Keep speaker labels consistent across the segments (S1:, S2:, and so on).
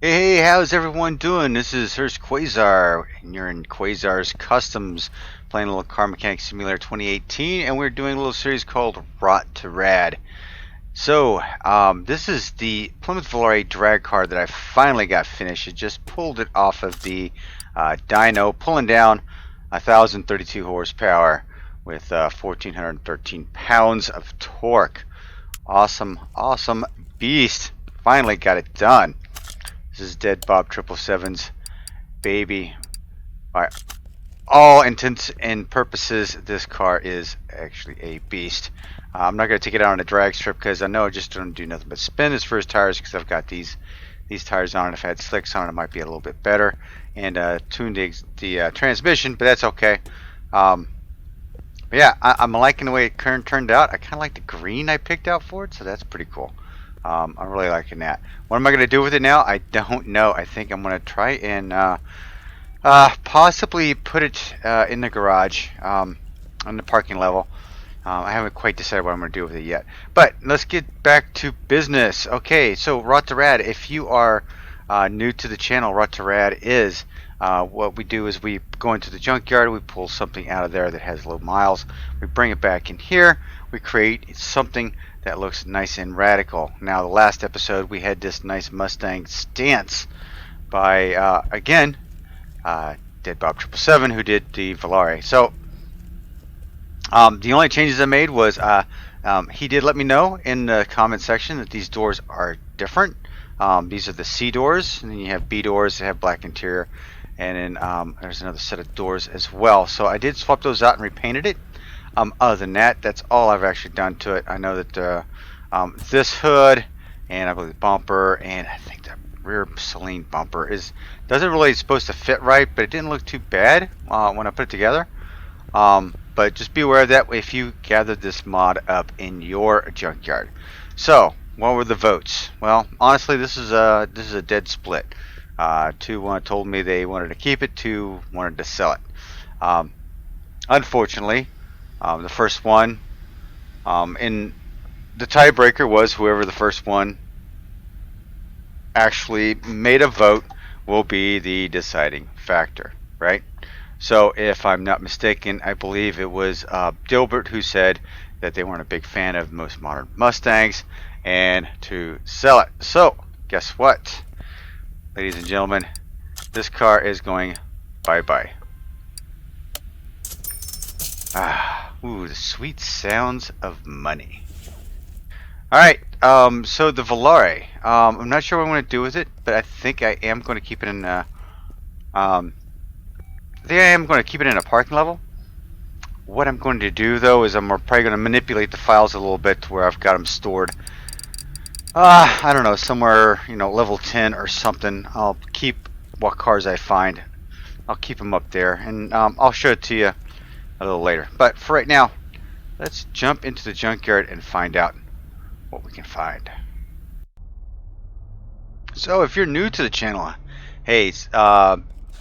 S1: Hey, how's everyone doing? This is Hurst Quayzar, and you're in Quayzar's Customs, playing a little Car Mechanic Simulator 2018, and we're doing a little series called Rot2Rad. This is the Plymouth Valore drag car that I finally got finished. I just pulled it off of the dyno, pulling down 1,032 horsepower with 1,413 pounds of torque. Awesome, awesome beast. Finally got it done. This is Dead Bob 777's baby. By all intents and purposes, this car is actually a beast. I'm not going to take it out on a drag strip because I know it just don't do nothing but spin its first tires because I've got these tires on. If I had slicks on it, might be a little bit better. And tuned the transmission, but that's okay. Um, but yeah, I'm liking the way it turned out. I kind of like the green I picked out for it, so that's pretty cool. I'm really liking that. What am I going to do with it now? I don't know. I think I'm going to try and possibly put it in the garage on the parking level. I haven't quite decided what I'm going to do with it yet. But let's get back to business. Okay, so Rot2Rad, if you are new to the channel, Rot2Rad is what we do is we go into the junkyard, we pull something out of there that has low miles, we bring it back in here, we create something that looks nice and radical. Now, the last episode we had this nice Mustang stance by again Dead Bob 777, who did the Valore. So the only changes I made was he did let me know in the comment section that these doors are different. These are the C doors, and then you have B doors that have black interior, and then there's another set of doors as well. So I did swap those out and repainted it. Other than that, that's all I've actually done to it. I know that this hood, and I believe the bumper, and I think the rear Celine bumper doesn't really supposed to fit right, but it didn't look too bad when I put it together. But just be aware of that if you gather this mod up in your junkyard. So, what were the votes? Well, honestly, this is a dead split. Two told me they wanted to keep it, two wanted to sell it. Unfortunately, the first one, in the tiebreaker was whoever the first one actually made a vote will be the deciding factor, right? So if I'm not mistaken, I believe it was Dilbert who said that they weren't a big fan of most modern Mustangs and to sell it. So guess what, ladies and gentlemen, this car is going bye-bye. Ooh, the sweet sounds of money. Alright, so the Valore, I'm not sure what I'm going to do with it, but I think I am going to keep it in I think I am going to keep it in a parking level. What I'm going to do though is I'm probably going to manipulate the files a little bit to where I've got them stored. I don't know, somewhere, level 10 or something. I'll keep what cars I find. I'll keep them up there, and I'll show it to you a little later. But for right now, let's jump into the junkyard and find out what we can find. So if you're new to the channel, hey,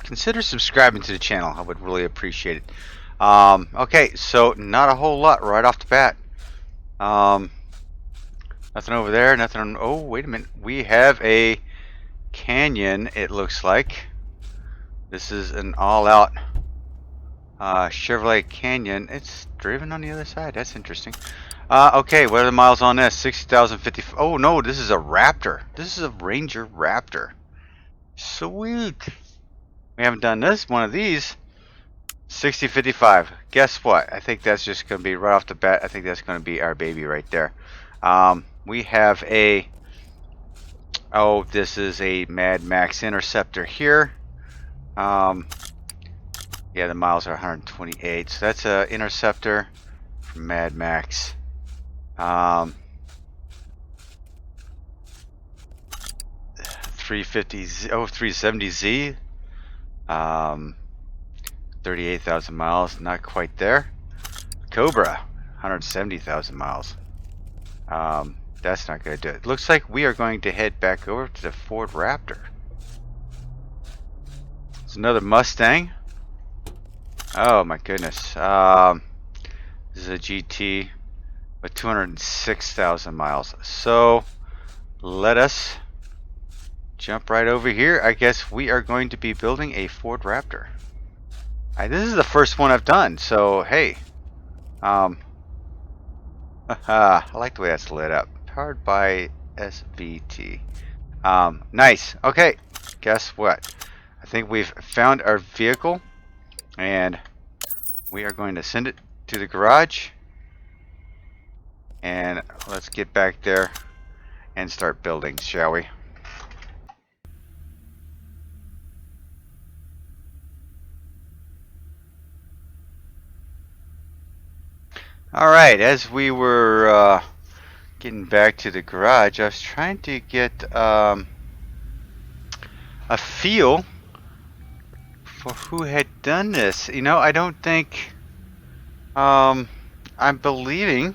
S1: consider subscribing to the channel. I would really appreciate it. Okay, so not a whole lot right off the bat. Nothing over there, nothing. Oh, wait a minute. We have a Canyon, it looks like. This is an all-out Chevrolet Canyon. It's driven on the other side. That's interesting. Okay, what are the miles on this? 60,050. Oh no, this is a Raptor. This is a Ranger Raptor. Sweet. We haven't done one of these. 6055. Guess what? I think that's just going to be right off the bat. I think that's going to be our baby right there. We have a. Oh, this is a Mad Max Interceptor here. Yeah, the miles are 128. So that's a Interceptor from Mad Max. 350Z, 370Z. 38,000 miles, not quite there. Cobra, 170,000 miles. That's not going to do it. Looks like we are going to head back over to the Ford Raptor. It's another Mustang. Oh my goodness. This is a GT with 206,000 miles. So let us jump right over here. I guess we are going to be building a Ford Raptor. This is the first one I've done, so hey. I like the way that's lit up. Powered by SVT. Nice. Okay, guess what? I think we've found our vehicle, and we are going to send it to the garage. And let's get back there and start building, shall we? Alright, as we were getting back to the garage, I was trying to get a feel for who had done this. You know, I don't think I'm believing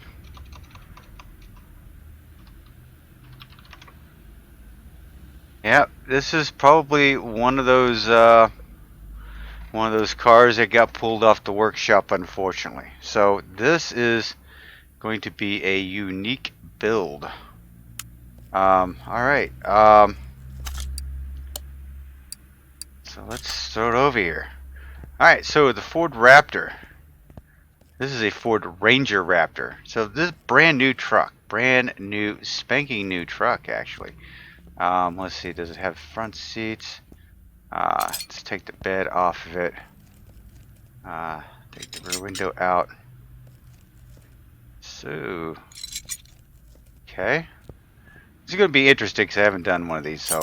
S1: yeah, this is probably one of those cars that got pulled off the workshop, unfortunately. So this is going to be a unique build. Alright. So let's throw it over here. Alright, so the Ford Raptor. This is a Ford Ranger Raptor. So this is brand new truck. Brand new, spanking new truck, actually. Let's see, does it have front seats? Let's take the bed off of it. Take the rear window out. So, okay. This is going to be interesting because I haven't done one of these. So,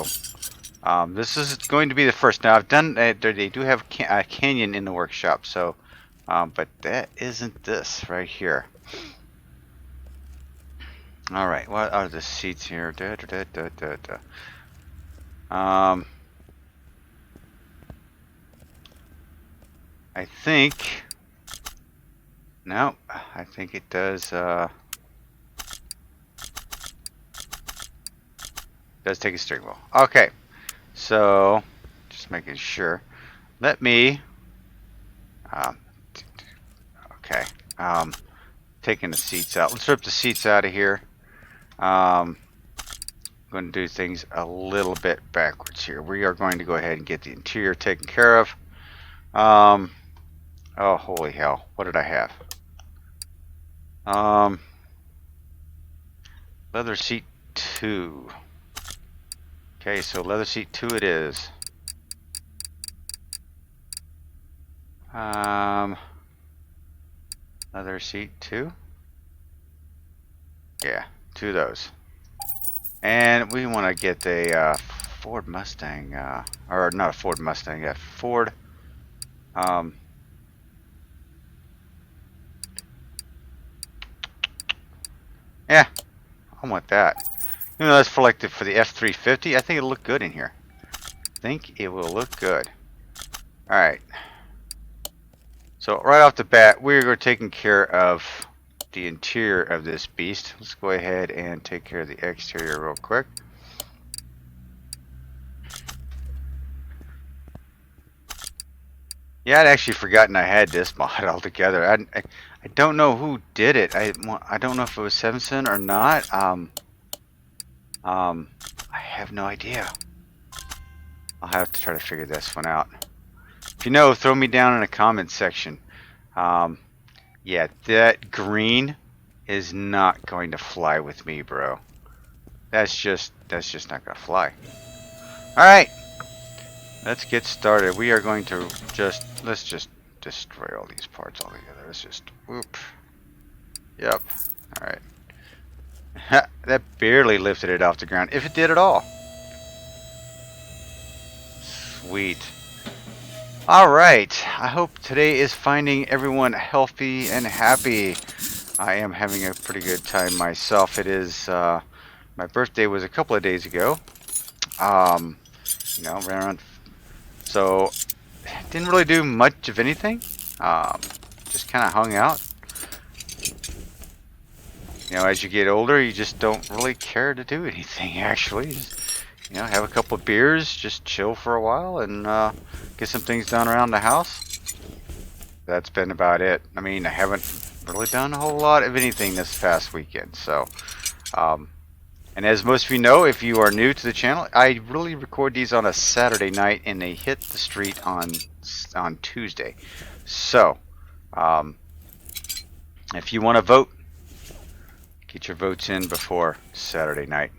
S1: this is going to be the first. Now, I've done. They do have a canyon in the workshop. So, but that isn't this right here. All right. What are the seats here? I think. No, I think it does. Does take a steering wheel. Okay, so just making sure. Let me. Okay. Taking the seats out. Let's rip the seats out of here. I'm going to do things a little bit backwards here. We are going to go ahead and get the interior taken care of. Oh, holy hell. What did I have? Leather seat 2. Okay, so leather seat 2 it is. Leather seat 2. Yeah, 2 of those. And we want to get a Ford Mustang, or not a Ford Mustang, a Ford, yeah, I want that. You know, that's for like for the F350. I think it'll look good in here. I think it will look good. All right. So right off the bat, we're taking care of the interior of this beast. Let's go ahead and take care of the exterior real quick. Yeah, I'd actually forgotten I had this mod altogether. I don't know who did it. I don't know if it was Sevenson or not. I have no idea. I'll have to try to figure this one out. If you know, throw me down in the comment section. Yeah, that green is not going to fly with me, bro. That's just not gonna fly. All right, let's get started. We are going to let's just destroy all these parts altogether. Let's just whoop. Yep. All right. That barely lifted it off the ground, if it did at all. Sweet. Alright, I hope today is finding everyone healthy and happy. I am having a pretty good time myself. It is, my birthday was a couple of days ago. You know, around, so didn't really do much of anything. Just kind of hung out. You know, as you get older, you just don't really care to do anything, actually. Just, you know, have a couple of beers, just chill for a while, and get some things done around the house. That's been about it. I mean, I haven't really done a whole lot of anything this past weekend, so And as most of you know, if you are new to the channel, I really record these on a Saturday night, and they hit the street on Tuesday. So, if you want to vote, get your votes in before Saturday night.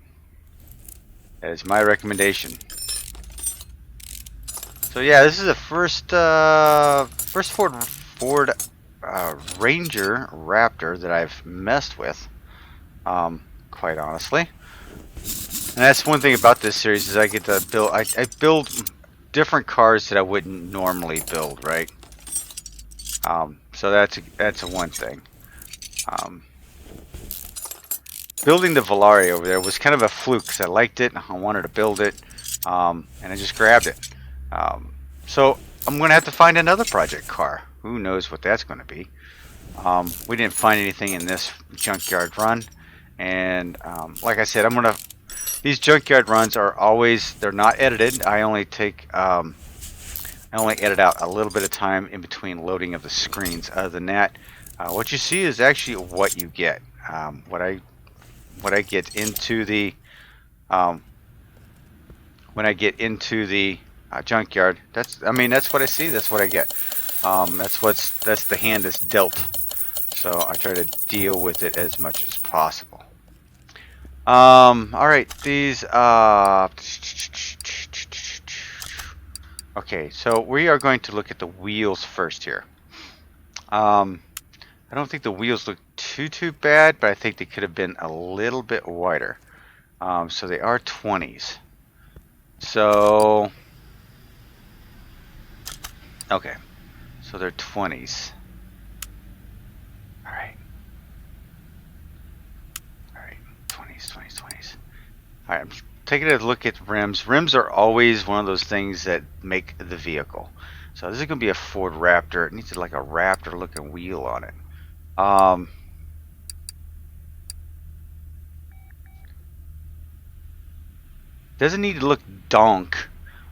S1: That is my recommendation. So yeah, this is the first Ford Ranger Raptor that I've messed with, quite honestly. And that's one thing about this series is I get to build. I build different cars that I wouldn't normally build, right? So that's a one thing. Building the Volare over there was kind of a fluke because I liked it and I wanted to build it, and I just grabbed it. So I'm going to have to find another project car. Who knows what that's going to be. We didn't find anything in this junkyard run, and like I said, these junkyard runs are always, they're not edited. I only edit out a little bit of time in between loading of the screens. Other than that, what you see is actually what you get. What I get into the when I get into the junkyard, that's what I see. That's what I get. That's the hand that's dealt. So I try to deal with it as much as possible. All right, these. Okay, so we are going to look at the wheels first here. I don't think the wheels look too bad, but I think they could have been a little bit wider. So they are 20s. So okay, so they're 20s. All right, 20s. All right, I'm taking a look at rims. Rims are always one of those things that make the vehicle. So this is going to be a Ford Raptor. It needs like a Raptor looking wheel on it. Doesn't need to look donk,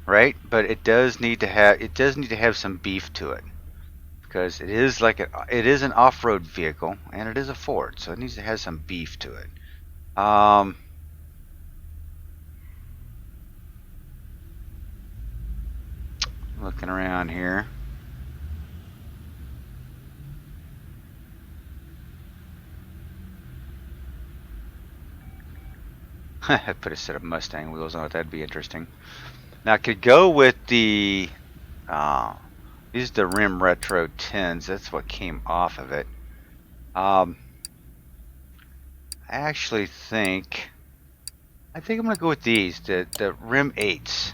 S1: right? But it does need to have some beef to it, because it is an off-road vehicle and it is a Ford, so it needs to have some beef to it. Looking around here. I put a set of Mustang wheels on it. That'd be interesting. Now I could go with the these are the rim retro 10s. That's what came off of it. I actually think I'm gonna go with these, the rim 8s.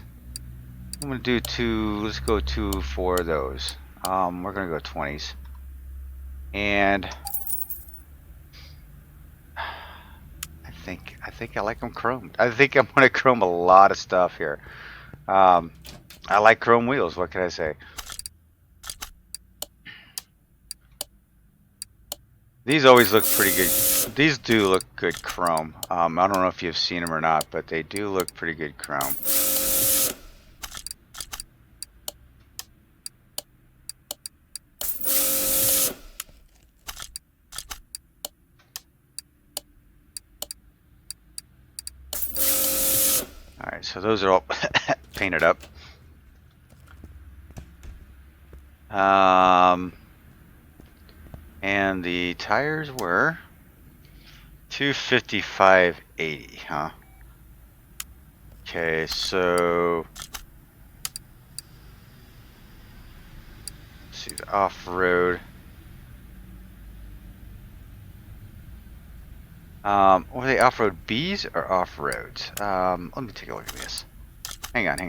S1: I'm gonna do two. Let's go 2 for those. We're gonna go 20s, and I think I like them chromed. I think I'm gonna chrome a lot of stuff here. I like chrome wheels. What can I say? These always look pretty good. These do look good chrome. I don't know if you've seen them or not, but they do look pretty good chrome. Alright, so those are all painted up. And the tires were 255/80, huh? Okay, so let's see the off-road. Were they off-road Bs or off-roads? Let me take a look at this. Hang on. It's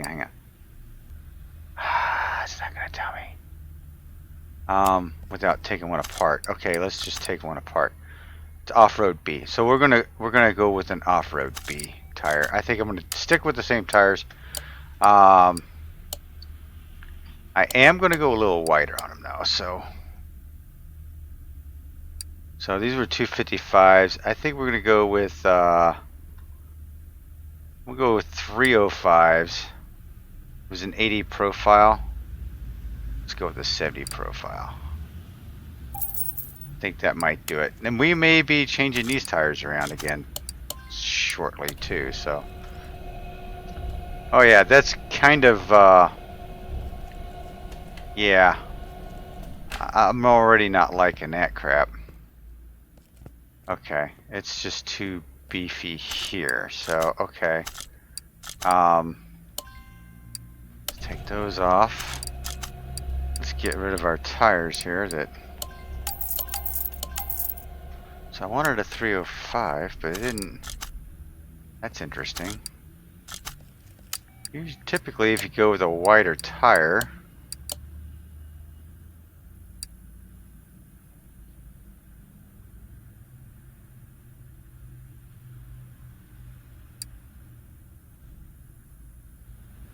S1: not gonna tell me. Without taking one apart. Okay, let's just take one apart. It's off-road B. So we're gonna go with an off-road B tire. I think I'm gonna stick with the same tires. I am gonna go a little wider on them though. So these were 255s. I think we're gonna go with we'll go with 305s. It was an 80 profile. Let's go with a 70 profile. I think that might do it. And we may be changing these tires around again. shortly too. So, oh yeah, that's kind of yeah. I'm already not liking that crap. Okay, it's just too beefy here. So okay, let's take those off. Let's get rid of our tires here. So I wanted a 305, but it didn't. That's interesting. Typically, if you go with a wider tire,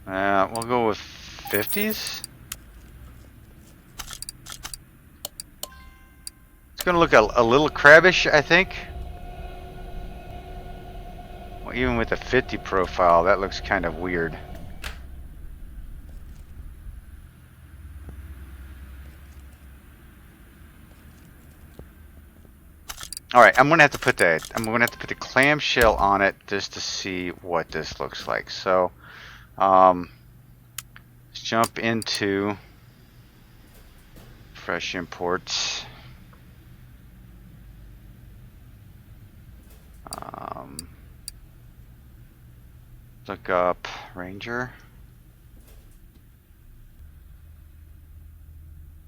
S1: we'll go with 50s. It's going to look a little crabbish, I think. Well, even with a 50 profile, that looks kind of weird. All right, I'm going to have to put the clamshell on it just to see what this looks like. So, let's jump into fresh imports. Look up Ranger.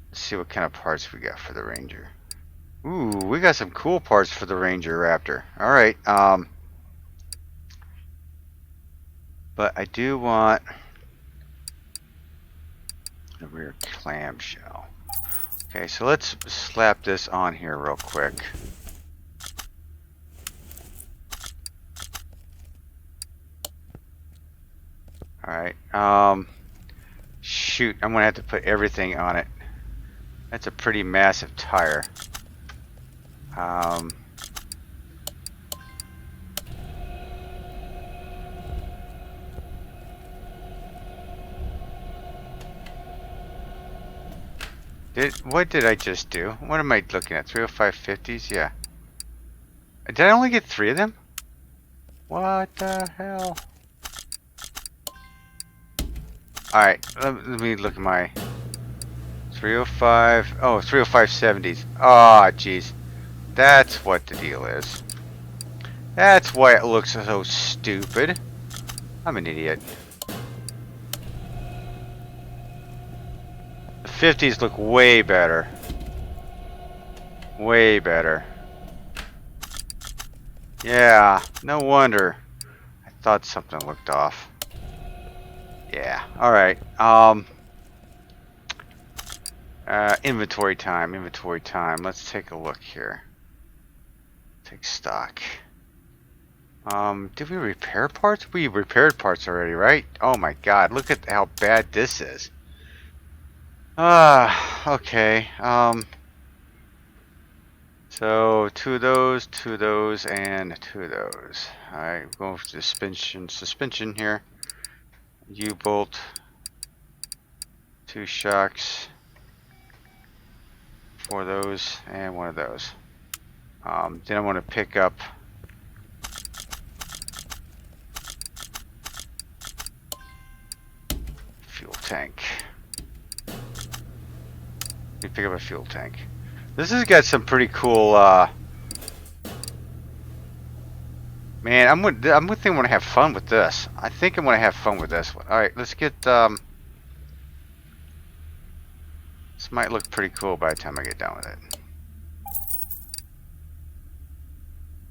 S1: Let's see what kind of parts we got for the Ranger. Ooh, we got some cool parts for the Ranger Raptor. All right, but I do want the rear clamshell. Okay, so let's slap this on here real quick. Alright, shoot, I'm gonna have to put everything on it. That's a pretty massive tire. What did I just do? What am I looking at? 305/50s? Yeah. Did I only get 3 of them? What the hell? Alright, let me look at my 305. Oh, 305/70s. Ah, jeez. That's what the deal is. That's why it looks so stupid. I'm an idiot. The 50s look way better. Way better. Yeah, no wonder. I thought something looked off. Yeah, alright. Inventory time. Let's take a look here. Take stock. Did we repair parts? We repaired parts already, right? Oh my god, look at how bad this is. Okay. So 2 of those, 2 of those, and 2 of those. Alright, going for suspension here. U-bolt. 2 shocks. 4 of those, and 1 of those. Then I want to pick up fuel tank. Let me pick up a fuel tank. This has got some pretty cool. Man, I'm gonna have fun with this. I think I'm gonna have fun with this one. All right, let's get. This might look pretty cool by the time I get done with it.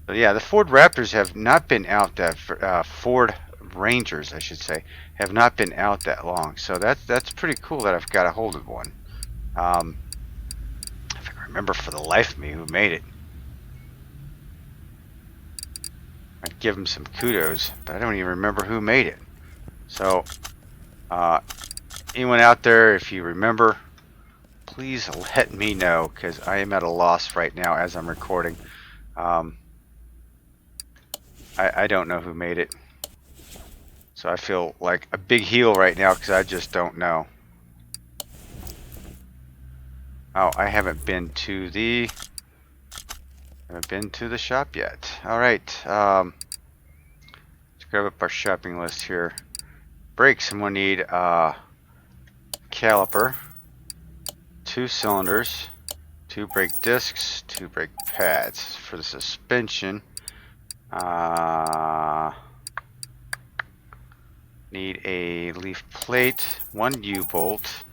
S1: But yeah, the Ford Raptors have not been out that Ford Rangers, I should say, have not been out that long. So that's pretty cool that I've got a hold of one. If I can remember for the life of me who made it. I'd give them some kudos, but I don't even remember who made it. So, anyone out there, if you remember, please let me know, because I am at a loss right now as I'm recording. I don't know who made it. So I feel like a big heel right now because I just don't know. Oh, I haven't been to the shop yet. All right. grab up our shopping list here. Brakes, I'm going to need caliper, 2 cylinders, 2 brake discs, 2 brake pads. For the suspension, need a leaf plate, 1 U-bolt,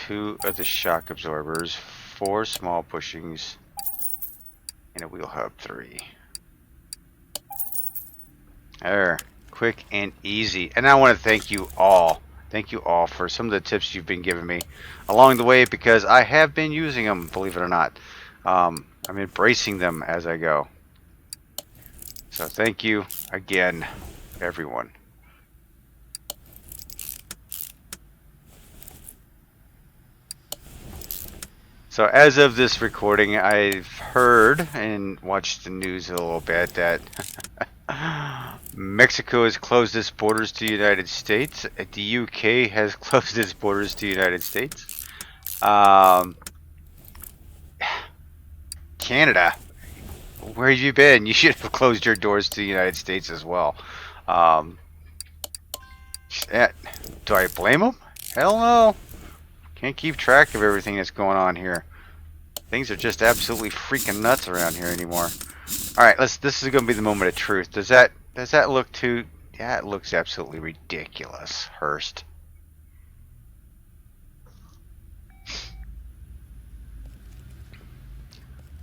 S1: 2 of the shock absorbers, 4 small bushings, and a wheel hub 3. There, quick and easy. And I want to thank you all. Thank you all for some of the tips you've been giving me along the way, because I have been using them, believe it or not. I'm embracing them as I go. So thank you again, everyone. So as of this recording, I've heard and watched the news a little bit that Mexico has closed its borders to the United States. The UK has closed its borders to the United States. Canada, where have you been? You should have closed your doors to the United States as well. Do I blame them? Hell no. Can't keep track of everything that's going on here. Things are just absolutely freaking nuts around here anymore. All right, this is going to be the moment of truth. Does that look too? Yeah, it looks absolutely ridiculous, Hurst.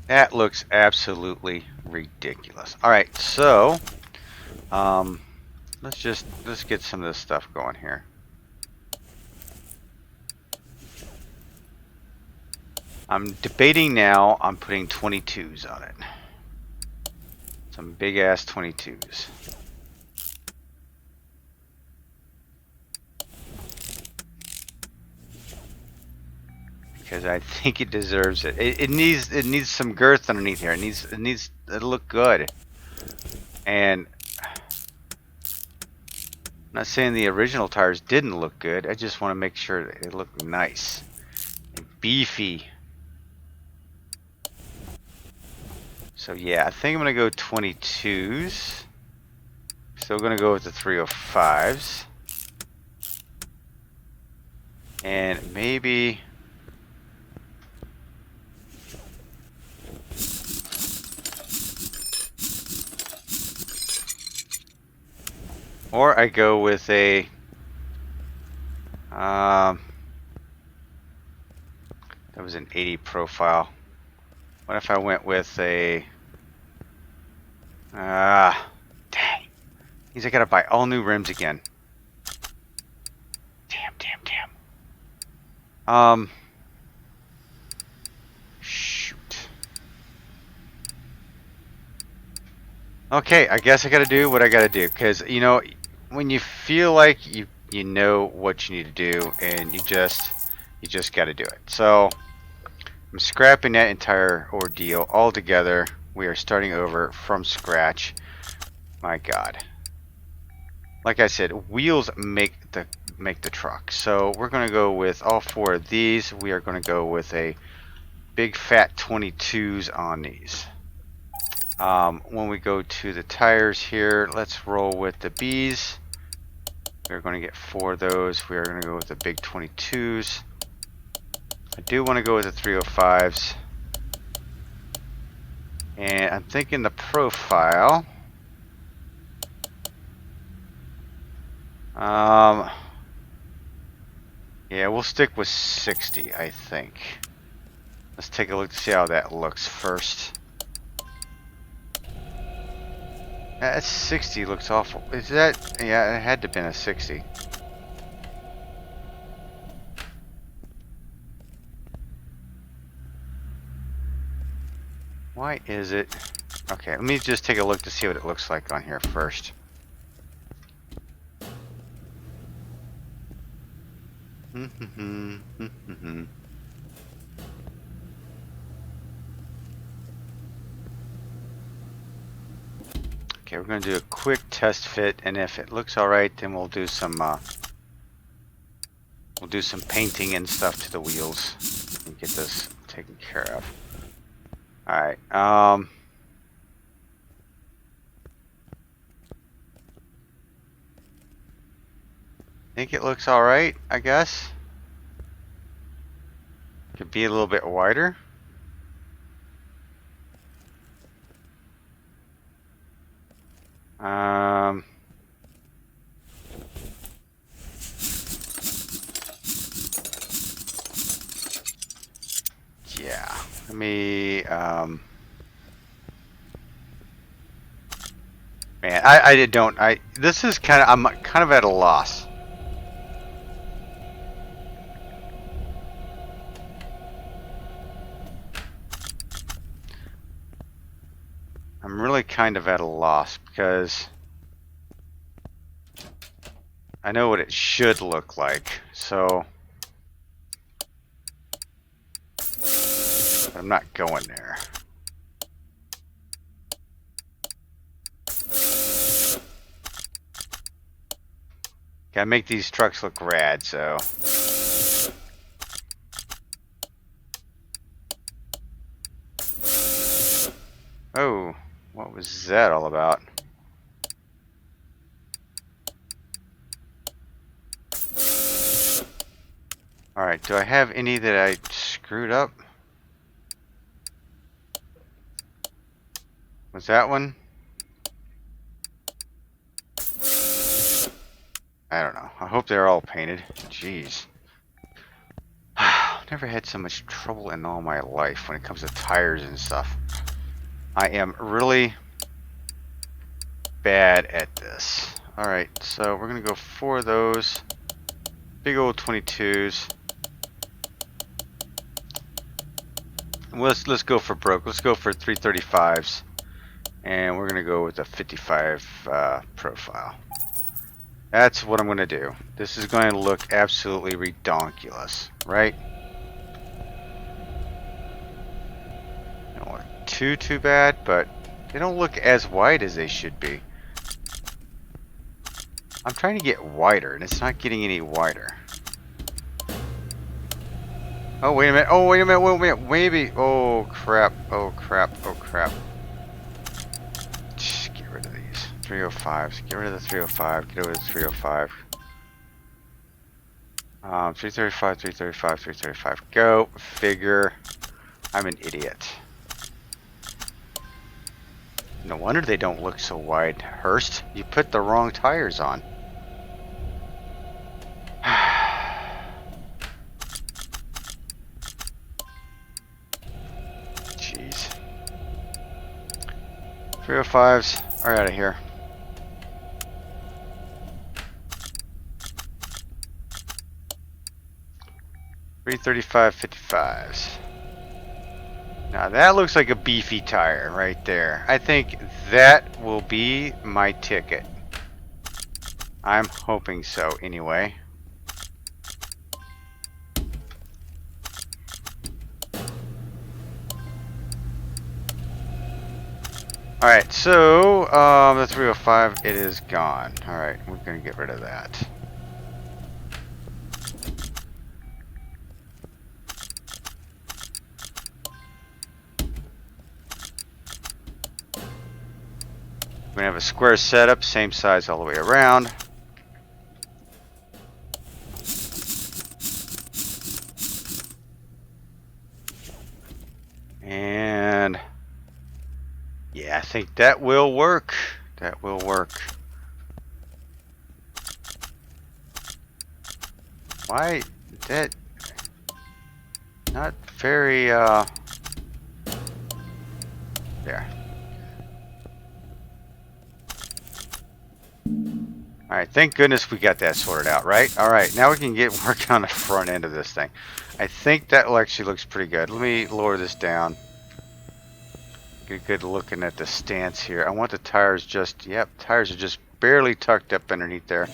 S1: That looks absolutely ridiculous. All right, so let's get some of this stuff going here. I'm debating now on putting 22s on it. Some big ass 22s. Because I think it deserves it. It needs some girth underneath here. It needs to look good. And I'm not saying the original tires didn't look good. I just want to make sure that it looked nice and beefy. So yeah, I think I'm going to go 22s. Still going to go with the 305s. And maybe... or I go with a... that was an 80 profile. What if I went with a... dang. Means I gotta buy all new rims again. Damn. Shoot. Okay, I guess I gotta do what I gotta do. Because, you know, when you feel like you know what you need to do, and you just gotta do it. So, I'm scrapping that entire ordeal altogether. We are starting over from scratch. My God. Like I said, wheels make the truck. So we're going to go with all 4 of these. We are going to go with a big fat 22s on these. When we go to the tires here, let's roll with the Bs. We're going to get 4 of those. We are going to go with the big 22s. I do want to go with the 305s. And I'm thinking the profile. Yeah, we'll stick with 60, I think. Let's take a look to see how that looks first. That 60 looks awful. Is that... yeah, it had to have been a 60. Why is it... okay, let me just take a look to see what it looks like on here first. Okay, we're going to do a quick test fit, and if it looks alright, then we'll do some painting and stuff to the wheels and get this taken care of. Alright, think it looks alright, I guess. Could be a little bit wider. Yeah. Let me, man, this is I'm kind of at a loss. I'm really kind of at a loss because I know what it should look like, so I'm not going there. Gotta make these trucks look rad, so. Oh, what was that all about? Alright, do I have any that I screwed up? Was that one? I don't know. I hope they're all painted. Jeez. I've never had so much trouble in all my life when it comes to tires and stuff. I am really bad at this. Alright, so we're gonna go 4 of those. Big old 22s. Let's go for broke. Let's go for 335s. And we're gonna go with a 55 profile. That's what I'm gonna do. This is going to look absolutely redonkulous, right? Don't look too bad, but they don't look as wide as they should be. I'm trying to get wider, and it's not getting any wider. Oh, wait a minute. Oh, wait a minute. Wait a minute. Maybe. Oh, crap. Oh, crap. Oh, crap. Just get rid of these. 305s. Get rid of the 305. Get over the 305. 335, 335, 335. Go. Figure. I'm an idiot. No wonder they don't look so wide. Hurst, you put the wrong tires on. Jeez. 305s are out of here. .335 55s. Now that looks like a beefy tire right there. I think that will be my ticket. I'm hoping so anyway. Alright, so the 305, it is gone. Alright, we're going to get rid of that. We're going to have a square setup, same size all the way around. And yeah, I think that will work. That will work. Why that not very there. Alright, thank goodness we got that sorted out, right? Alright, now we can get working on the front end of this thing. I think that actually looks pretty good. Let me lower this down. Get a good looking at the stance here. I want the tires just, yep, tires are just barely tucked up underneath there.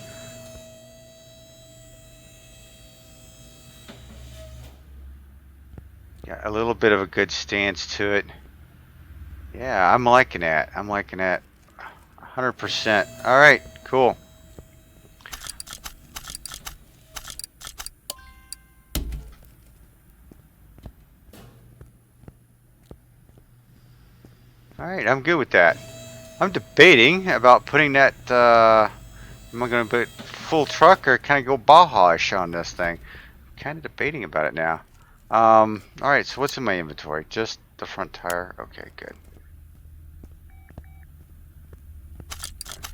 S1: Got a little bit of a good stance to it. Yeah, I'm liking that. I'm liking that 100%. Alright, cool. Alright, I'm good with that. I'm debating about putting that, am I going to put full truck or kind of go Baja-ish on this thing? Kind of debating about it now. Alright, so what's in my inventory? Just the front tire? Okay, good.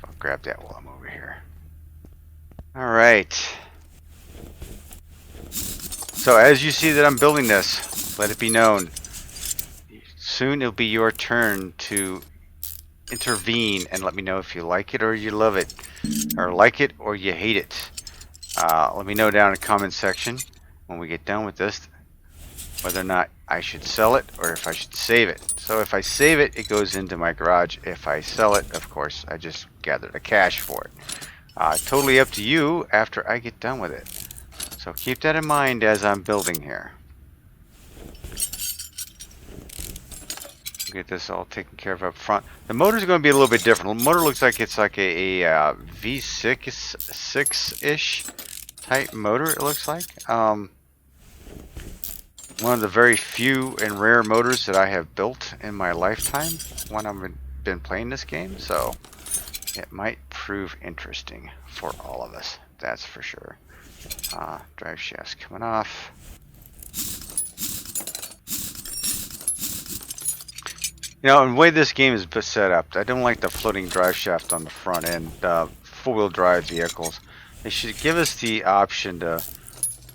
S1: I'll grab that while I'm over here. Alright. So as you see that I'm building this, let it be known, soon it'll be your turn to intervene and let me know if you like it or you love it, or like it or you hate it. Let me know down in the comment section when we get done with this whether or not I should sell it or if I should save it. So if I save it, it goes into my garage. If I sell it, of course, I just gather the cash for it. Totally up to you after I get done with it. So keep that in mind as I'm building here. Get this all taken care of up front. The motor's going to be a little bit different. The motor looks like it's like a V6-ish type motor, it looks like. One of the very few and rare motors that I have built in my lifetime when I've been playing this game, so it might prove interesting for all of us, that's for sure. Drive shaft's coming off. You know, and the way this game is set up, I don't like the floating drive shaft on the front end. Four-wheel drive vehicles, they should give us the option to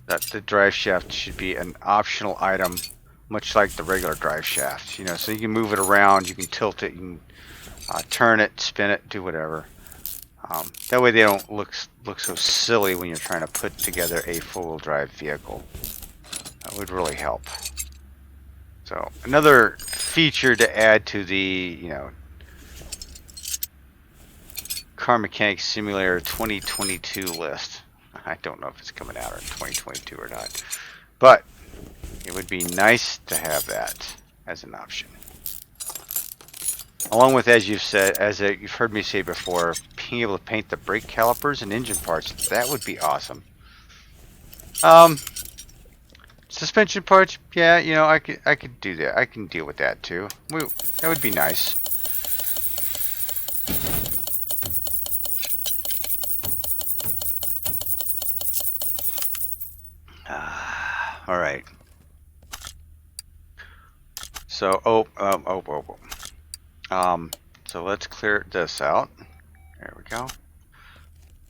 S1: that the drive shaft should be an optional item, much like the regular drive shaft. You know, so you can move it around, you can tilt it, you can turn it, spin it, do whatever. That way they don't look so silly when you're trying to put together a four-wheel drive vehicle. That would really help. So another feature to add to the, you know, Car Mechanic Simulator 2022 list. I don't know if it's coming out in 2022 or not, but it would be nice to have that as an option. Along with, as you've said, you've heard me say before, being able to paint the brake calipers and engine parts, that would be awesome. Suspension parts, yeah, you know, I could do that. I can deal with that too. That would be nice. All right. So, so let's clear this out. There we go.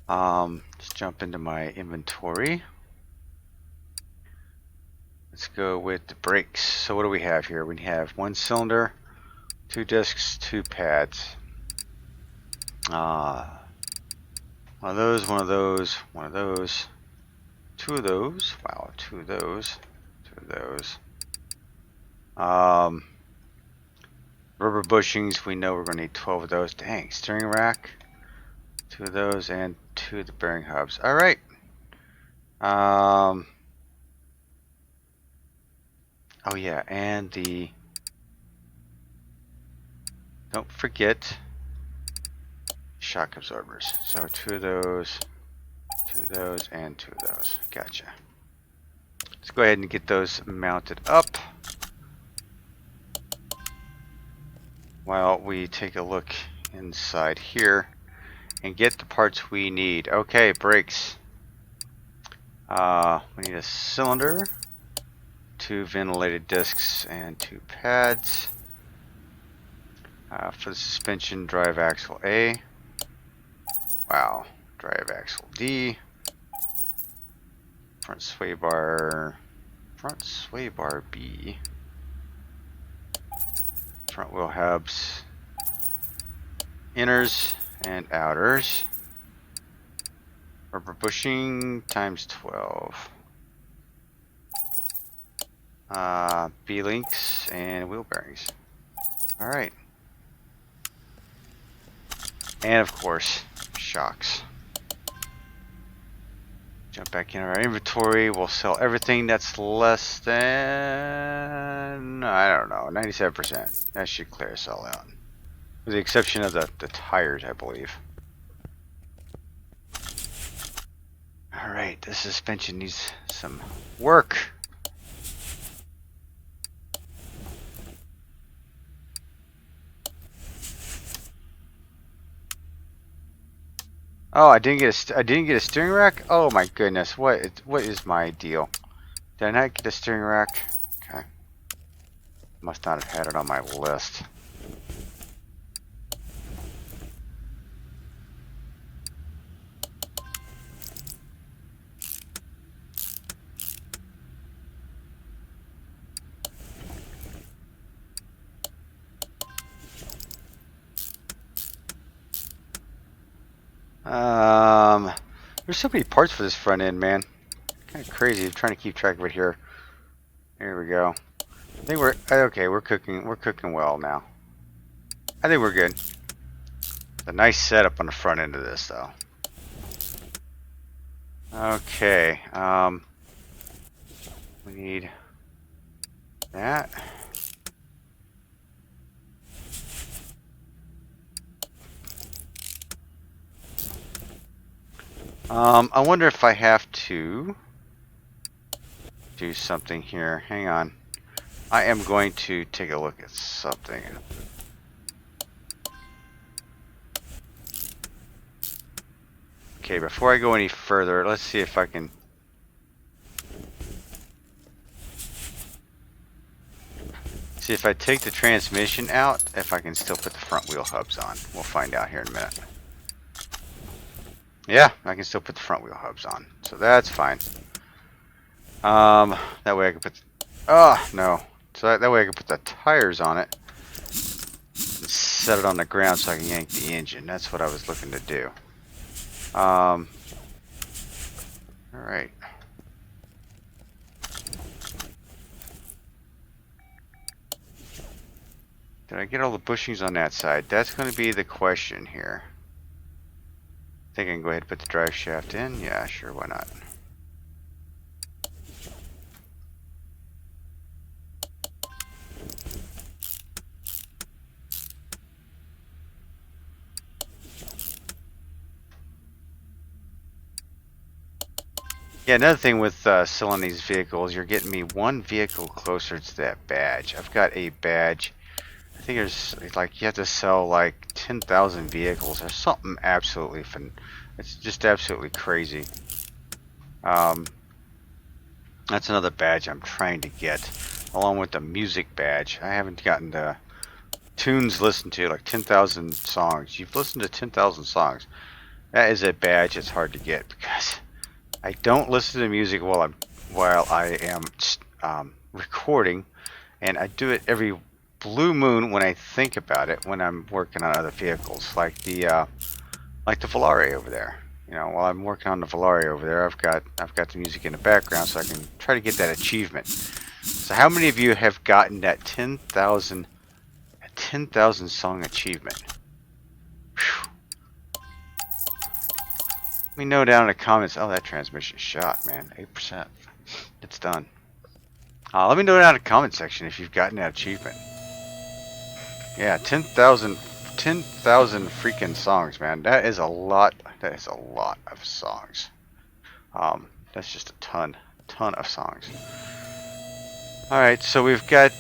S1: Let's jump into my inventory. Let's go with the brakes. So what do we have here? We have one cylinder, 2 discs, 2 pads. One of those, one of those, one of those, 2 of those. Wow, 2 of those, 2 of those. Rubber bushings, we know we're going to need 12 of those. Dang, steering rack, 2 of those, and 2 of the bearing hubs. All right. Oh yeah, and don't forget shock absorbers. So 2 of those, 2 of those, and 2 of those. Gotcha. Let's go ahead and get those mounted up while we take a look inside here and get the parts we need. Okay, brakes. We need a cylinder, 2 ventilated discs, and 2 pads. For the suspension, drive axle A. Wow, drive axle D. Front sway bar B. Front wheel hubs, inners and outers. Rubber bushing times 12. B-links and wheel bearings. Alright. And of course, shocks. Jump back in our inventory. We'll sell everything that's less than, I don't know, 97%. That should clear us all out. With the exception of the tires, I believe. Alright, the suspension needs some work. Oh, I didn't get a steering rack. Oh my goodness, what is my deal? Did I not get a steering rack? Okay, must not have had it on my list. There's so many parts for this front end, man. Kind of crazy. I'm trying to keep track of it here. Here we go. I think we're okay. We're cooking. We're cooking well now. I think we're good. A nice setup on the front end of this, though. Okay. We need that. I wonder if I have to do something here. Hang on. I am going to take a look at something. Okay, before I go any further, let's see if I can... See if I take the transmission out, if I can still put the front wheel hubs on. We'll find out here in a minute. Yeah, I can still put the front wheel hubs on, so that's fine. That way I can put... Oh, no. So that way I can put the tires on it and set it on the ground so I can yank the engine. That's what I was looking to do. Alright. Did I get all the bushings on that side? That's going to be the question here. I think I can go ahead and put the drive shaft in. Yeah, sure, why not? Yeah, another thing with selling these vehicles, you're getting me one vehicle closer to that badge. I've got a badge. I think there's like you have to sell like 10,000 vehicles or something absolutely fun. It's just absolutely crazy. That's another badge I'm trying to get, along with the music badge. I haven't gotten the tunes listened to, like 10,000 songs. You've listened to 10,000 songs. That is a badge that's hard to get because I don't listen to music while I am recording, and I do it every blue moon when I think about it when I'm working on other vehicles, like the Volare over there. You know, while I'm working on the Volare over there, I've got the music in the background so I can try to get that achievement. So how many of you have gotten that 10,000 song achievement? Whew. Let me know down in the comments. Oh, that transmission shot, man. 8%. It's done. Let me know down in the comment section if you've gotten that achievement. Yeah, 10,000 freaking songs, man. That is a lot. That is a lot of songs. That's just a ton of songs. Alright, so we've got,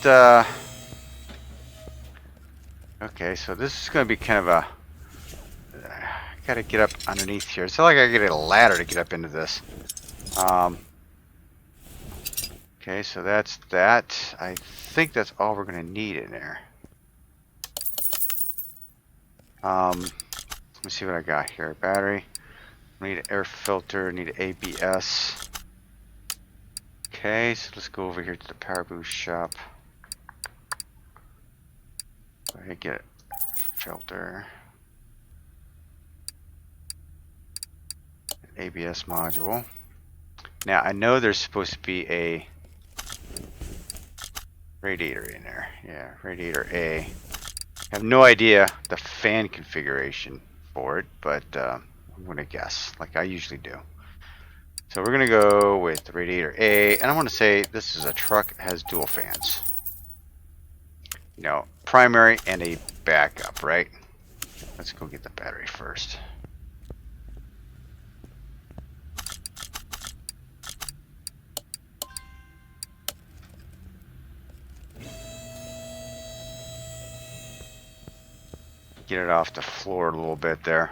S1: okay, so this is going to be kind of a, gotta get up underneath here. It's not like I get a ladder to get up into this. Okay, so that's that. I think that's all we're going to need in there. Let me see what I got here. Battery. Need an air filter. Need an ABS. Okay, so let's go over here to the Power Boost shop. Go ahead and get a filter. An ABS module. Now I know there's supposed to be a radiator in there. Yeah, radiator A. I have no idea the fan configuration for it, but I'm going to guess, like I usually do. So we're going to go with the radiator A, and I want to say this is a truck, has dual fans. You know, primary and a backup, right? Let's go get the battery first. Get it off the floor a little bit there.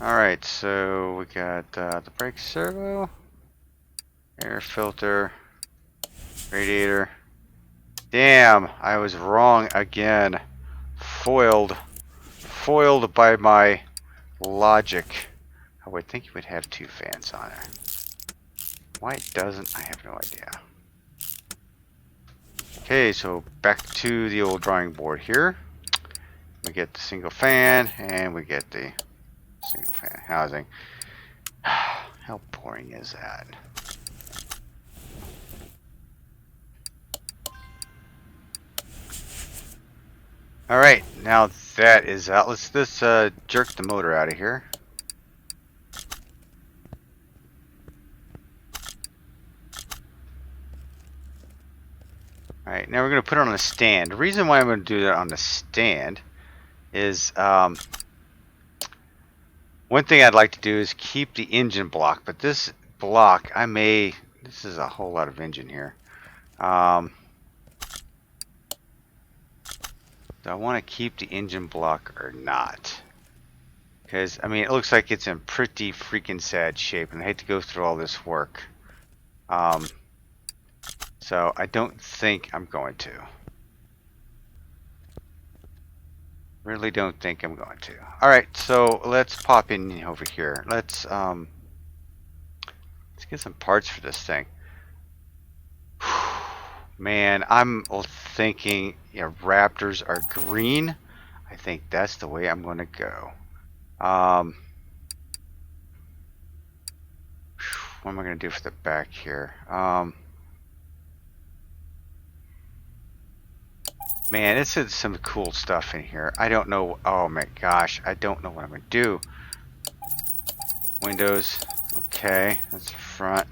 S1: Alright, so we got the brake servo, air filter, radiator. Damn, I was wrong again. Foiled by my logic. I would think you would have 2 fans on it. Why it doesn't, I have no idea. Okay, so back to the old drawing board here. We get the single fan, and we get the single fan housing. How boring is that? Alright, now that is out. Let's jerk the motor out of here. Alright, now we're going to put it on a stand. The reason why I'm going to do that on the stand is one thing I'd like to do is keep the engine block, but this block this is a whole lot of engine here. Do I want to keep the engine block or not? Because, I mean, it looks like it's in pretty freaking sad shape, and I hate to go through all this work. So I don't think I'm going to. Really don't think I'm going to. Alright, so let's pop in over here. Let's get some parts for this thing. Man, I'm thinking, you know, Raptors are green. I think that's the way I'm going to go. What am I going to do for the back here? Man, this is some cool stuff in here. I don't know. Oh my gosh, I don't know what I'm going to do. Windows. Okay, that's the front.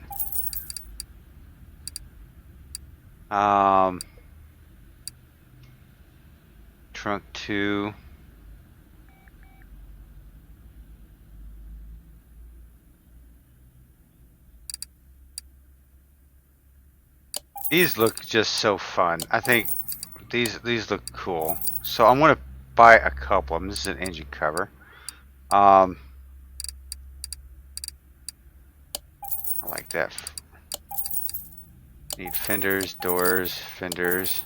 S1: Trunk 2. These look just so fun. I think these look cool. So I'm gonna buy a couple of them. This is an engine cover. I like that. Need fenders, doors, fenders.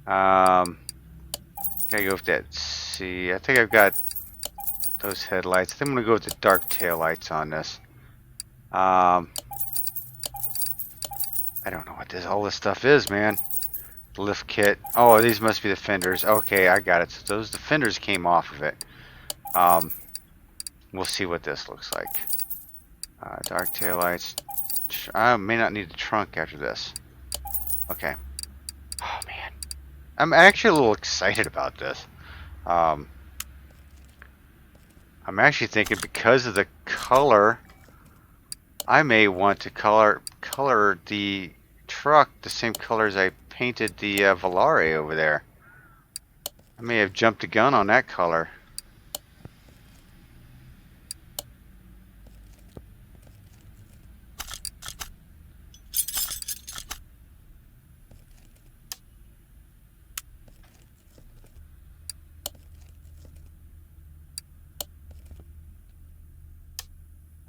S1: Gotta go with that. See, I think I've got those headlights. I think I'm gonna go with the dark taillights on this. I don't know what all this stuff is, man. The lift kit. Oh, these must be the fenders. Okay, I got it. So the fenders came off of it. We'll see what this looks like. Dark taillights. I may not need the trunk after this. Okay. Oh man, I'm actually a little excited about this. I'm actually thinking because of the color, I may want to color the truck the same color as I painted the Volare over there. I may have jumped the gun on that color.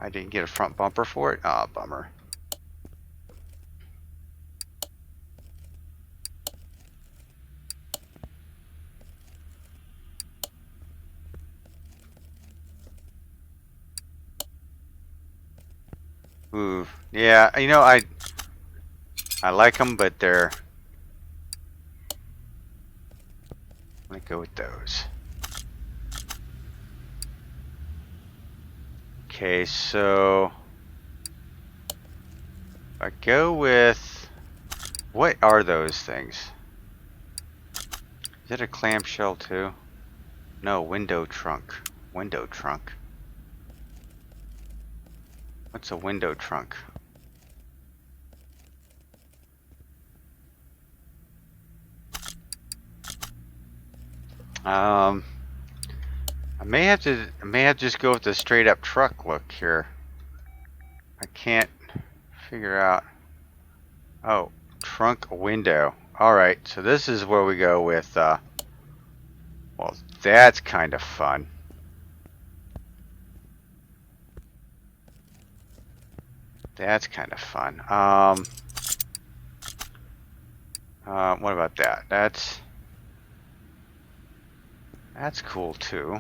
S1: I didn't get a front bumper for it. Ah, bummer. Ooh, yeah. You know, I like them, but they're. Let me go with those. Okay, so I go with, what are those things? Is it a clamshell too? No, window trunk. Window trunk. What's a window trunk? I may have to just go with the straight up truck look here. I can't figure out. Oh, trunk window. Alright, so this is where we go with, well, that's kind of fun. That's kind of fun. What about that? That's cool too.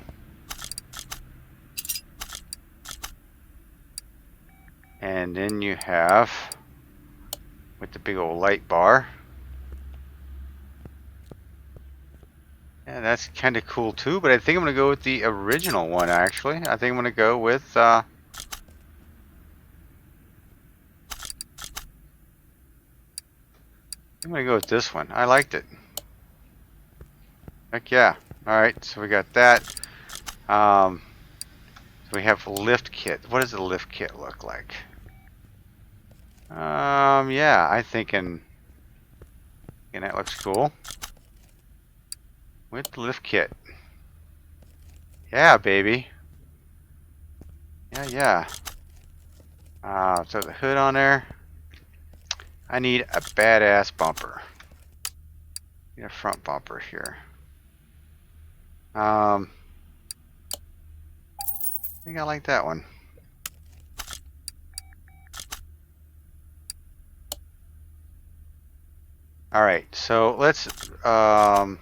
S1: And then you have with the big old light bar. Yeah, that's kind of cool too, but I think I'm going to go with the original one actually. I think I'm going to go with I'm going to go with this one. I liked it. Heck yeah. Alright, so we got that. So we have lift kit. What does the lift kit look like? Yeah, I think that looks cool. With the lift kit. Yeah, baby. Yeah. So the hood on there. I need a badass bumper. Need a front bumper here. I think I like that one. Alright, so let's I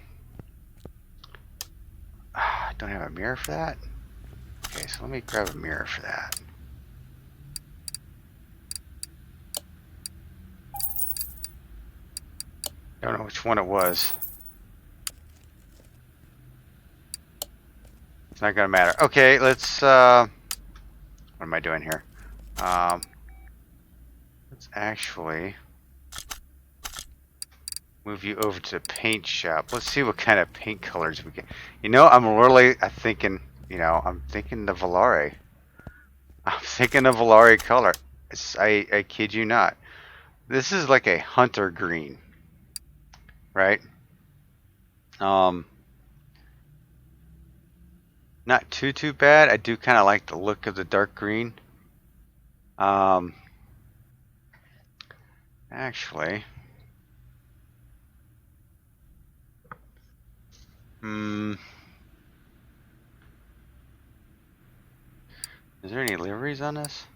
S1: don't have a mirror for that. Okay, so let me grab a mirror for that. Don't know which one it was. It's not gonna matter. Okay, let's what am I doing here? Let's actually move you over to the paint shop. Let's see what kind of paint colors we get. You know, I'm thinking, I'm thinking the Volare. I'm thinking the Volare color. I kid you not. This is like a hunter green, right? Not too bad. I do kind of like the look of the dark green. Actually, is there any liveries on this?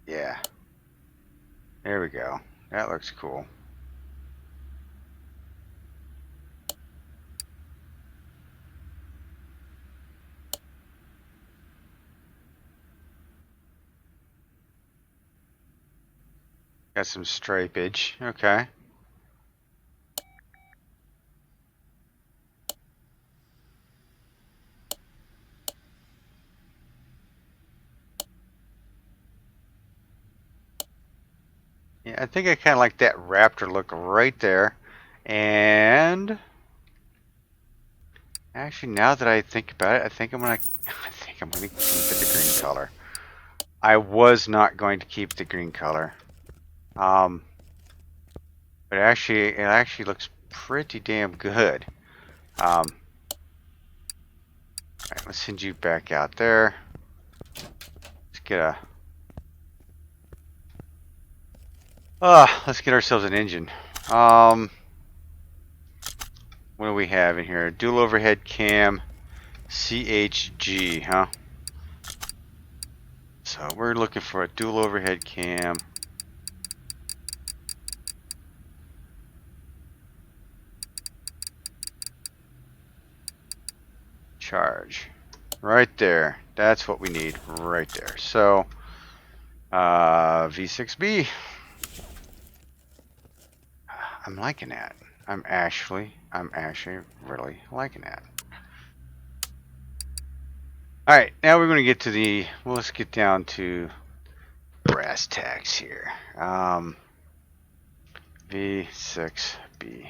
S1: Yeah. There we go. That looks cool. Got some stripage. Okay. Yeah, I think I kind of like that Raptor look right there. And actually, now that I think about it, I think I'm gonna keep it the green color. I was not going to keep the green color. But it actually looks pretty damn good. Alright, let's send you back out there. Let's get ourselves an engine. What do we have in here? Dual overhead cam, CHG, huh? So we're looking for a dual overhead cam. Charge. Right there. That's what we need right there. So, V6B. I'm liking that. I'm actually really liking that. Alright, now we're going to get to let's get down to brass tacks here. V6B.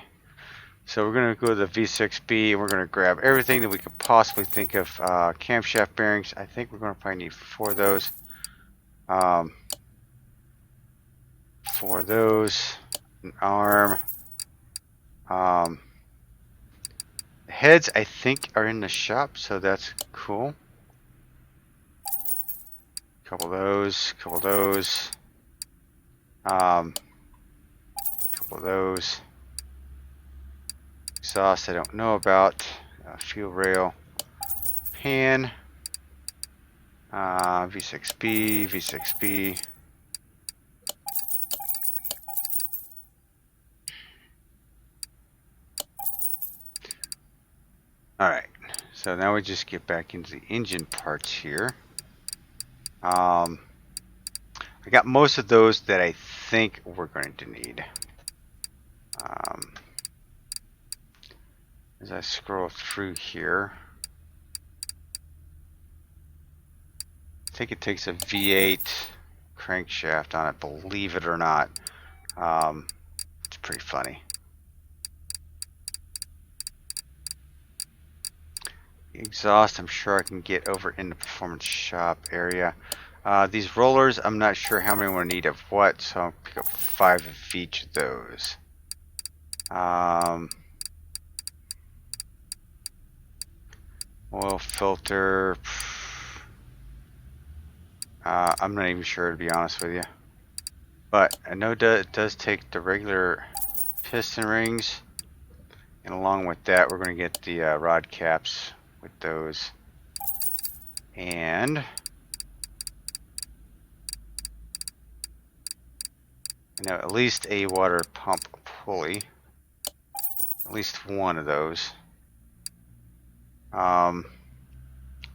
S1: So we're going to go to the V6B and we're going to grab everything that we could possibly think of. Camshaft bearings. I think we're going to probably need 4 of those. 4 of those. An arm. The heads I think are in the shop, so that's cool. Couple of those. Couple of those. Couple of those. Exhaust I don't know about. Fuel rail. Pan. V6B, V6B. Alright, so now we just get back into the engine parts here. I got most of those that I think we're going to need. As I scroll through here, I think it takes a V8 crankshaft on it, believe it or not. It's pretty funny. The exhaust, I'm sure I can get over in the performance shop area. These rollers, I'm not sure how many we're going to need of what, so I'll pick up 5 of each of those. Oil filter. I'm not even sure, to be honest with you. But I know it does take the regular piston rings. And along with that, we're going to get the rod caps with those. And I know at least a water pump pulley. At least one of those.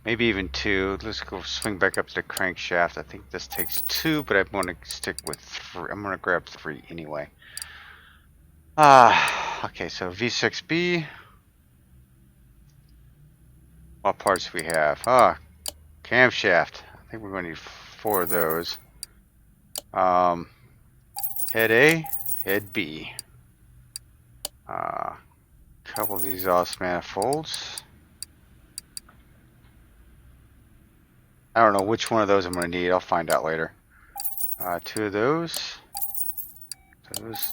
S1: Maybe even 2. Let's go swing back up to the crankshaft. I think this takes 2, but I'm going to stick with 3. I'm going to grab 3 anyway. Okay, so V6B. What parts do we have? Camshaft. I think we're going to need 4 of those. Head A, head B. Couple of these exhaust manifolds. I don't know which one of those I'm going to need. I'll find out later. 2 of those.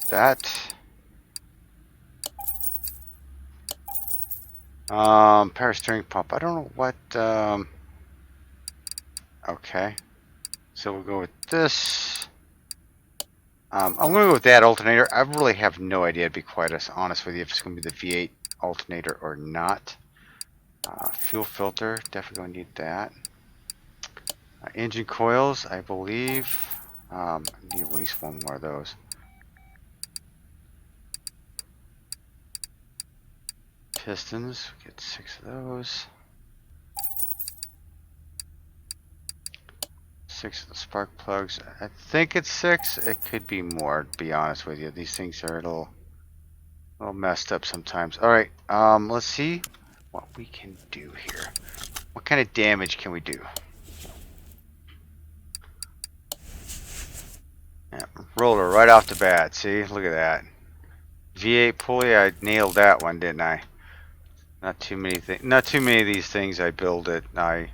S1: That. Power steering pump. I don't know what. Okay. So we'll go with this. I'm going to go with that alternator. I really have no idea, to be quite honest with you, if it's going to be the V8 alternator or not. Fuel filter. Definitely going to need that. Engine coils, I believe. I need at least 1 more of those. Pistons, get 6 of those. 6 of the spark plugs. I think it's 6. It could be more, to be honest with you. These things are a little messed up sometimes. Alright, let's see what we can do here. What kind of damage can we do? Yeah, roller right off the bat. See, look at that. V8 pulley, I nailed that one, didn't I? Not too many of these things I build it. I'm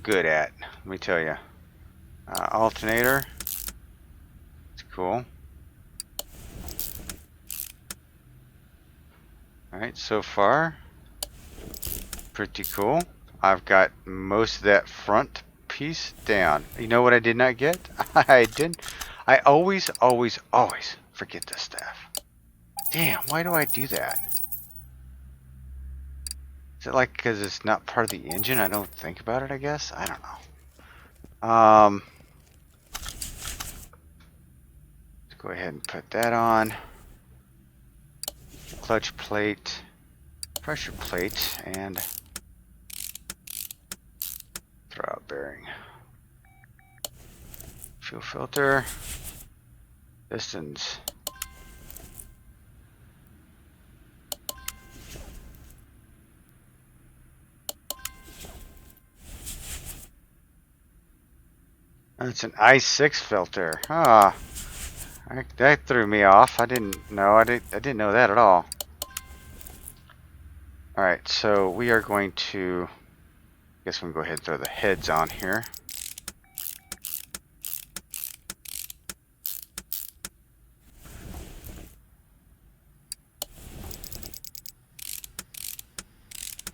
S1: good at. Let me tell you. Alternator. It's cool. Alright, so far. Pretty cool. I've got most of that front piece down. You know what I did not get? I always forget this stuff. Damn, why do I do that? Is it like because it's not part of the engine? I don't think about it, I guess? I don't know. Let's go ahead and put that on. Clutch plate, pressure plate, and throwout bearing. Fuel filter, pistons. That's an i6 filter. That threw me off. I didn't know. I didn't know that at all. All right, so we are going to. I guess we can go ahead and throw the heads on here.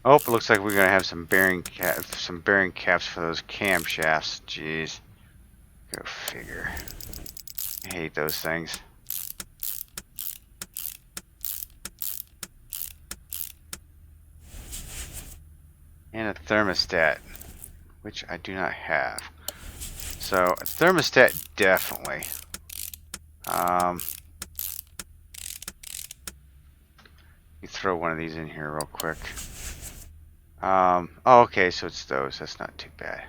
S1: Oh, it looks like we're gonna have some bearing caps for those camshafts. Jeez, go figure. I hate those things. and a thermostat, which I do not have. So a thermostat definitely. You throw one of these in here real quick. Oh, okay, so it's those. That's not too bad.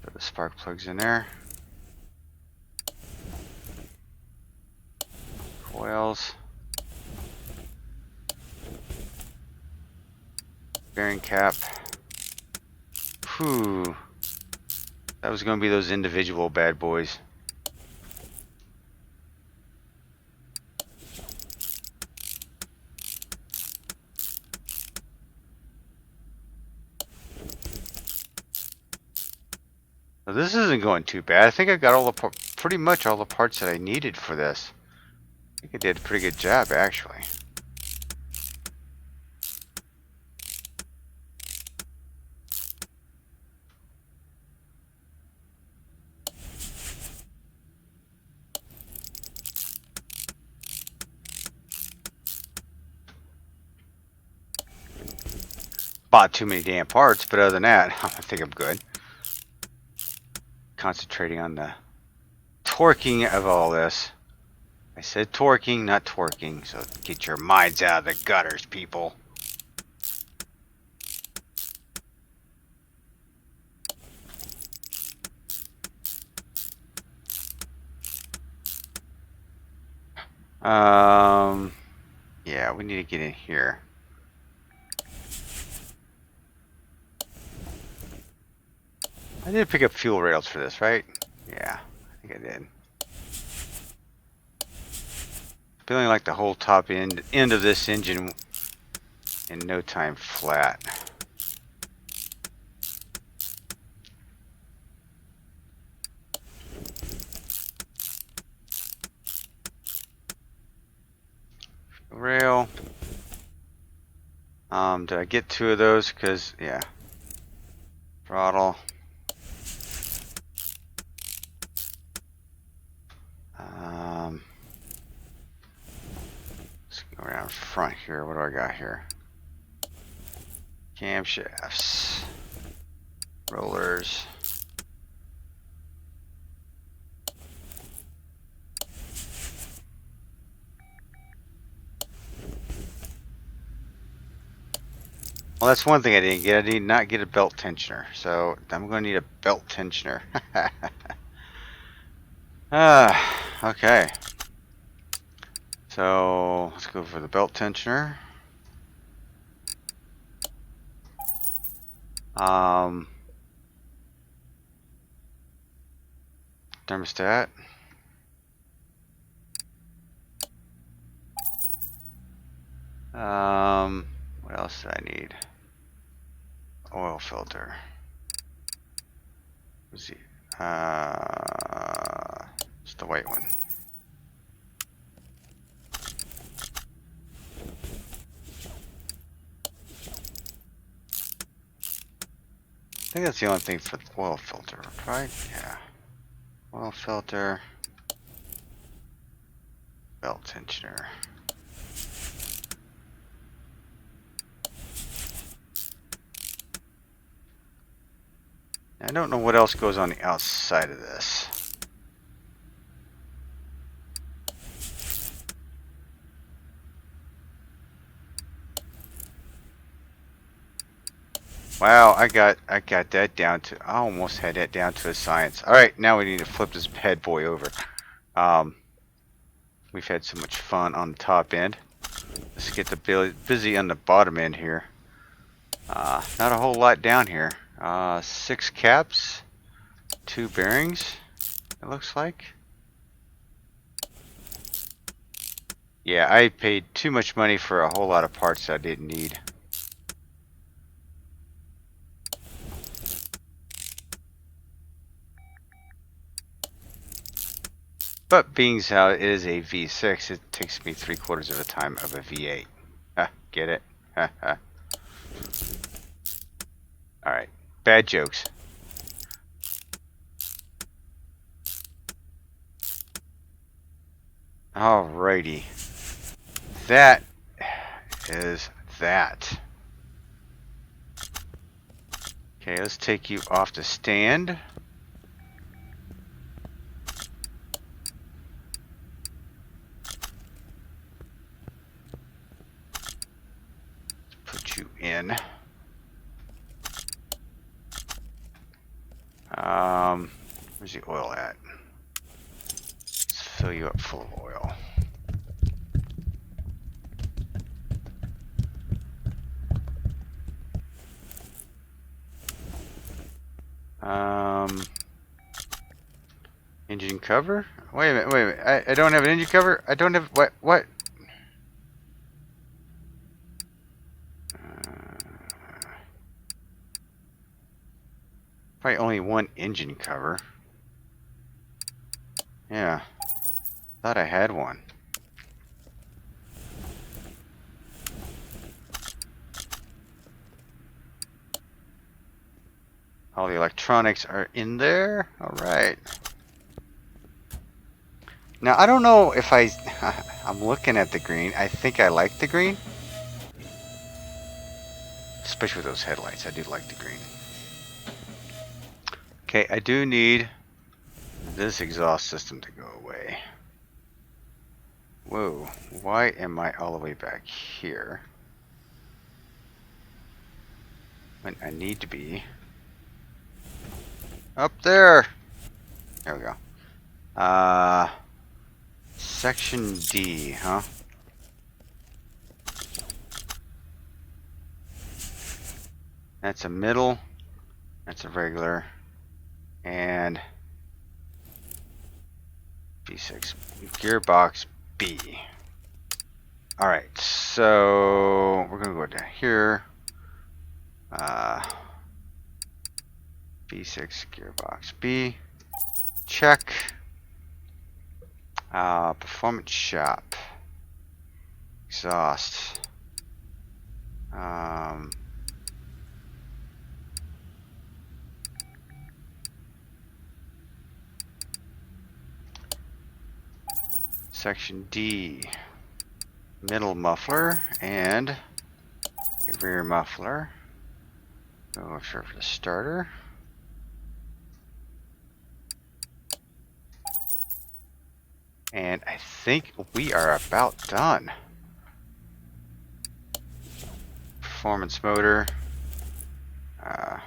S1: Put the spark plugs in there. Coils. Bearing cap. Whew. That was going to be those individual bad boys. So this isn't going too bad. I think I got all the pretty much all the parts that I needed for this. I think I did a pretty good job, actually. Bought too many damn parts, but other than that, I think I'm good. Concentrating on the torquing of all this. I said torquing, not twerking, so get your minds out of the gutters, people. Yeah, we need to get in here. I did pick up fuel rails for this, right? Yeah, I think I did. Feeling like the whole top end of this engine in no time flat. Rail. Did I get 2 of those? Because, yeah. Throttle. Let's go around front here. What do I got here? Camshafts. Rollers. Well, that's one thing I didn't get. I did not get a belt tensioner, so I'm going to need a belt tensioner. Okay. So let's go for the belt tensioner. Thermostat. What else do I need? Oil filter. Let's see. It's the white one. I think that's the only thing for the oil filter, right? Yeah. Oil filter. Belt tensioner. I don't know what else goes on the outside of this. Wow, I got that down to, I almost had that down to a science. All right, now we need to flip this bad boy over. We've had so much fun on the top end. Let's get the busy on the bottom end here. Not a whole lot down here. 6 caps, 2 bearings, it looks like. Yeah, I paid too much money for a whole lot of parts that I didn't need. But being how it is a V6, it takes me 3/4 of the time of a V8. Get it? Alright, bad jokes. Alrighty. That is that. Okay, let's take you off the stand. Put you in. Where's the oil at? Let's fill you up full of oil. Engine cover? Wait a minute. I don't have an engine cover? I don't have, what? Probably only one engine cover. Yeah. Thought I had one. All the electronics are in there. Alright. Now, I don't know if I'm looking at the green. I think I like the green. Especially with those headlights. I do like the green. Okay, I do need this exhaust system to go away. Whoa, why am I all the way back here when I need to be up there? There we go. Section D, huh? That's a middle, that's a regular, and B6 gearbox B. Alright, so we're gonna go down here. B6 gearbox B. Check. Performance shop. Exhaust. Section D. Middle muffler and a rear muffler. Go for the starter. And I think we are about done. Performance motor. I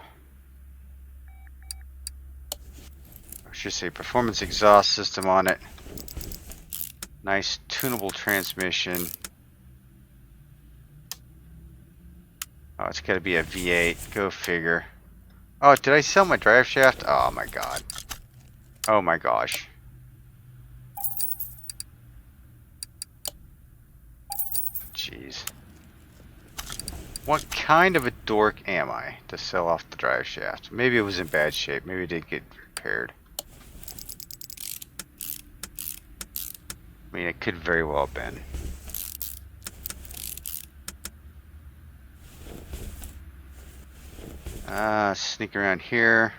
S1: should say performance exhaust system on it. Nice tunable transmission. Oh, it's got to be a V8. Go figure. Oh, did I sell my drive shaft? Oh my god. Oh my gosh. Jeez. What kind of a dork am I to sell off the drive shaft? Maybe it was in bad shape. Maybe it did get repaired. I mean, it could very well have been. Sneak around here.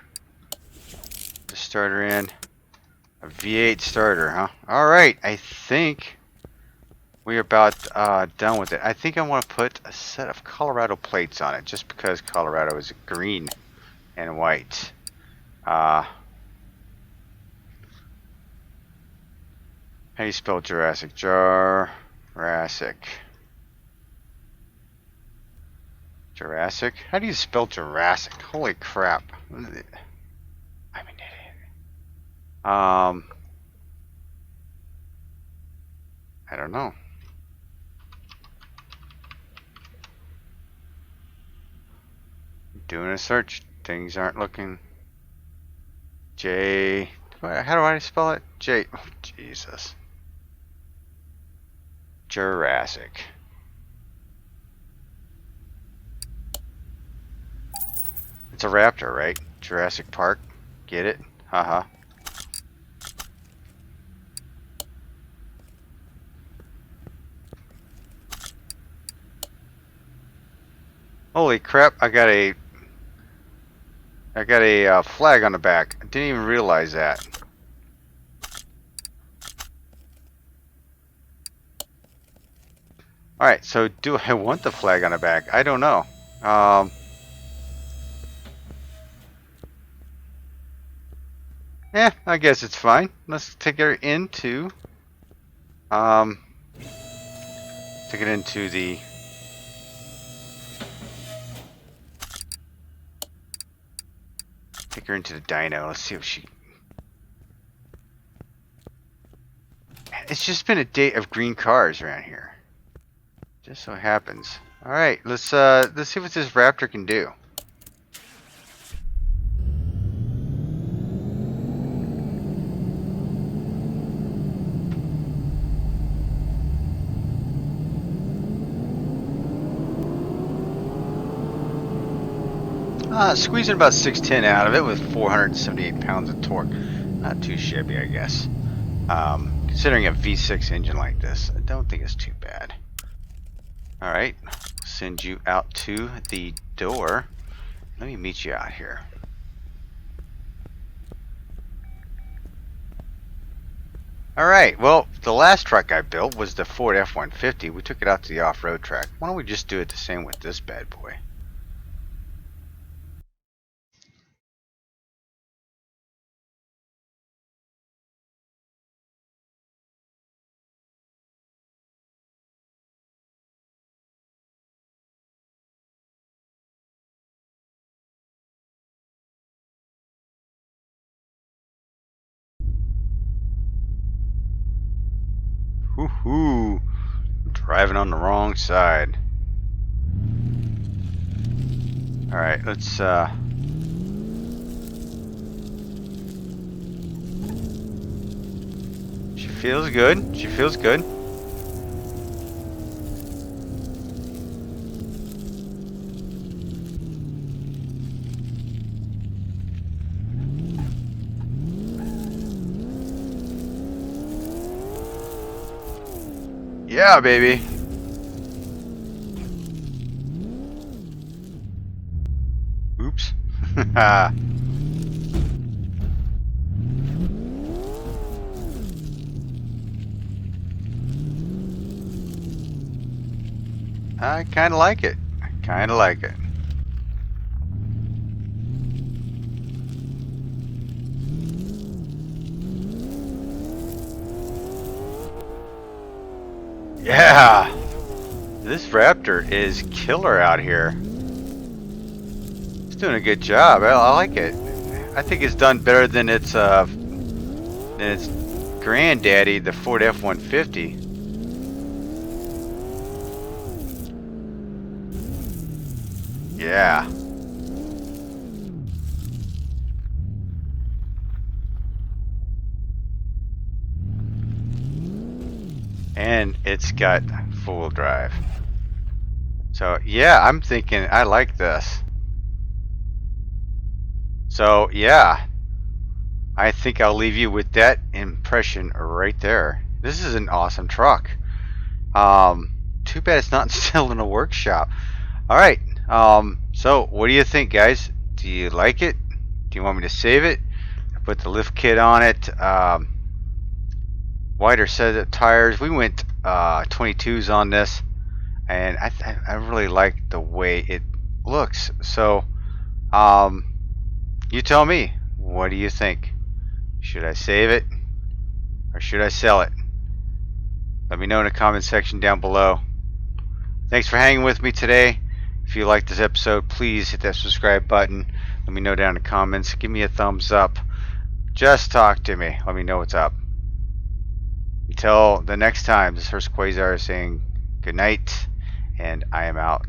S1: The starter in. A V8 starter, huh? Alright, I think we're about done with it. I think I want to put a set of Colorado plates on it, just because Colorado is green and white. How do you spell Jurassic? Jurassic. Jurassic? How do you spell Jurassic? Holy crap. I'm an idiot. I don't know. Doing a search. Things aren't looking. J. How do I spell it? J. Oh, Jesus. Jurassic. It's a Raptor, right? Jurassic Park. Get it? Haha. Holy crap! I got a flag on the back. I didn't even realize that. Alright, so do I want the flag on the back? I don't know. I guess it's fine. Let's take her into take it into the take her into the dyno. Let's see if she. It's just been a day of green cars around here. Just so happens. All right, let's see what this Raptor can do. Squeezing about 610 out of it with 478 pounds of torque. Not too shabby, I guess. Considering a V6 engine like this, I don't think it's too bad. Alright, send you out to the door. Let me meet you out here. Alright, well, the last truck I built was the Ford F-150. We took it out to the off-road track. Why don't we just do it the same with this bad boy? Woohoo! Driving on the wrong side. Alright, let's She feels good. She feels good. Yeah, baby. Oops. I kind of like it. I kind of like it. Yeah. This Raptor is killer out here. It's doing a good job. I like it. I think it's done better than its granddaddy, the Ford F-150. Yeah. And it's got four-wheel drive. So yeah, I'm thinking I like this. So yeah, I think I'll leave you with that impression right there. This is an awesome truck. Too bad it's not still in a workshop. All right. So what do you think, guys? Do you like it? Do you want me to save it? I put the lift kit on it. Wider set of tires. We went 22s on this, and I really like the way it looks. So, you tell me. What do you think? Should I save it or should I sell it? Let me know in the comment section down below. Thanks for hanging with me today. If you liked this episode, please hit that subscribe button. Let me know down in the comments. Give me a thumbs up. Just talk to me. Let me know what's up. Until the next time, this is Hurst Quayzar saying good night, and I am out.